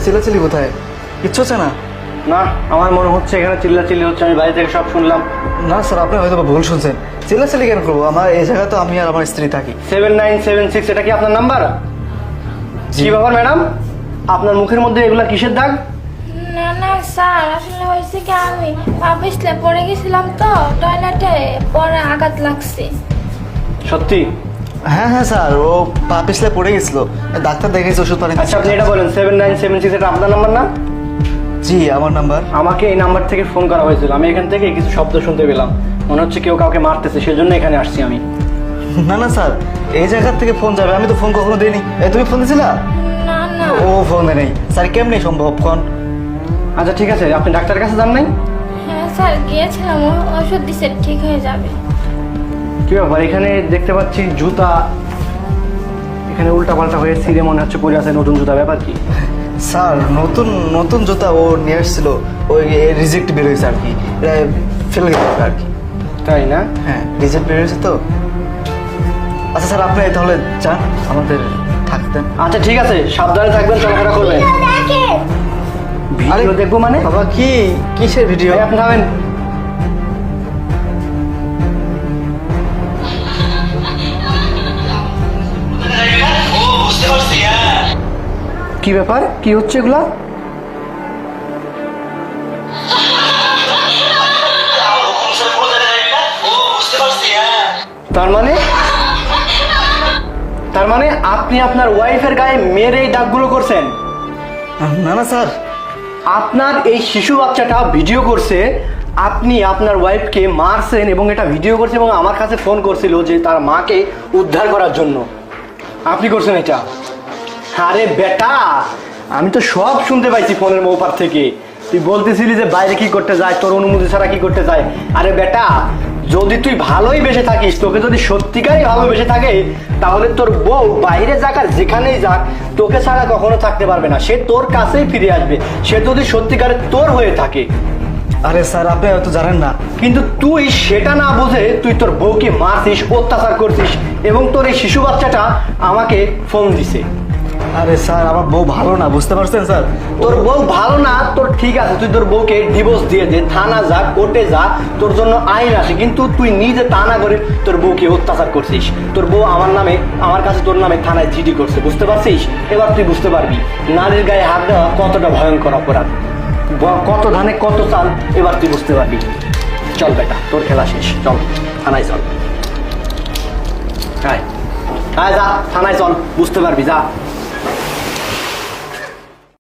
চিল্লাচিল্লি কোথায়? কিচ্ছু হচ্ছে না? না, আমার মনে হচ্ছে এখানে চিল্লাচিল্লি হচ্ছে। আমি বাড়ি থেকে সব শুনলাম। না স্যার, আপনি হয়তো ভুল শুনছেন। চিল্লাচিল্লি কেন করবো? আমার এই জায়গায় তো আমি আর আমার স্ত্রী থাকি। 7976 এটা কি আপনার নাম্বার? কি ব্যাপার ম্যাডাম, আপনার মুখের মধ্যে এগুলা কিসের দাগ? না না স্যার, আসলে হয়েছে কি আমি পিছলে পড়ে গেছিলাম তো টয়লেটে, পরে আঘাত লাগছে। সত্যি? হ্যাঁ হ্যাঁ স্যার, ও পা পিছলে পড়ে গেছিল, ডাক্তার দেখেছি, ওষুধ পানি। আচ্ছা, আপনি এটা বলেন 7976 এটা আপনার নাম্বার না? জি আমার নাম্বার। আমাকে এই নাম্বার থেকে ফোন করা হয়েছিল। আমি এখান থেকে কিছু শব্দ শুনতে পেলাম, মনে হচ্ছে কেউ কাউকে মারতেছে, সেজন্য এখানে আসছি আমি। না না স্যার, এই জায়গা থেকে ফোন যাবে? আমি তো ফোন কখনো দিইনি। তুমি ফোন দিয়েছিলা? না না। ও ফোন দেয় নেই স্যার, কেমনি সম্ভব কোন? আচ্ছা ঠিক আছে, আপনি ডাক্তারের কাছে যান নাই? হ্যাঁ স্যার গিয়েছিলাম, ওষুধ দিছে ঠিক হয়ে যাবে। কি ব্যাপার, এখানে দেখতে পাচ্ছি জুতা এখানে উল্টা পাল্টা হয়ে ছিঁড়ে মনে হচ্ছে পরে আছে নতুন জুতা, ব্যাপার কি? স্যার নতুন নতুন জুতা ও নিয়ে আসছিল, ওই রিজেক্ট বের হয়েছে আর কি, ফেলে গেছে আর কি। তাই না? হ্যাঁ রিজেক্ট বের হয়েছে তো। আচ্ছা স্যার, আপনি তাহলে যান, আমাদের থাকতেন। আচ্ছা ঠিক আছে, সাবধানে থাকবেন, চলাফেরা করবেন। ভিডিও দেখবো মানে? বাবা কি কিসের ভিডিও? আপনি থামেন। কি ব্যাপার, কি হচ্ছে এগুলা? তার মানে আপনি আপনার ওয়াইফের গায়ে মেরে এই দাগগুলো করছেন? না না স্যার, আপনার এই শিশু বাচ্চাটা ভিডিও করছে, আপনি আপনার ওয়াইফকে মারছেন এবং এটা ভিডিও করছে এবং আমার কাছে ফোন করছিল যে তার মাকে উদ্ধার করার জন্য। আপনি করছেন এটা? আরে বেটা, আমি তো সব শুনতে পাইছি ফোনের মৌপার থেকে। তুই বলতেছিলি যে বাইরে কি করতে যায়, তোর অনুমতি ছাড়া কি করতে যায়। আরে বেটা, যদি তুই ভালোই বেসে থাকিস, তোকে যদি সত্যিকারই ভালোবেসে থাকে, তাহলে তোর বউ বাইরে যাক আর যেখানেই যাক, তোকে ছাড়া কখনো থাকতে পারবে না। সে তোর কাছেই ফিরে আসবে, সে যদি সত্যিকারে তোর হয়ে থাকে। আরে স্যার আপনি হয়তো জানেন না। কিন্তু তুই সেটা না বুঝে তুই তোর বউকে মারছিস, অত্যাচার করছিস এবং তোর এই শিশু বাচ্চাটা আমাকে ফোন দিছে। আরে স্যার, আমার বউ ভালো না, বুঝতে পারছেন স্যার? তোর বউ ভালো না, তোর ঠিক আছে, তুই তোর বউকে ডিভোর্স দিয়ে দে, থানা যা, কোর্টে যা, তোর জন্য আইন আসে। কিন্তু তুই নিজে তা না করে তোর বউকে অত্যাচার করছিস। তোর বউ আমার কাছে তোর নামে থানায় জিডি করছে, বুঝতে পারছিস? এবার তুই বুঝতে পারবি নারীর গায়ে হাত দেওয়া কতটা ভয়ঙ্কর অপরাধ, কত ধানে কত চাল। এবার তুই বুঝতে পারবি। চল বেটা, তোর খেলা শেষ, চল থানায় চল। হ্যাঁ হ্যাঁ, যা থানায় চল, বুঝতে পারবি, যা।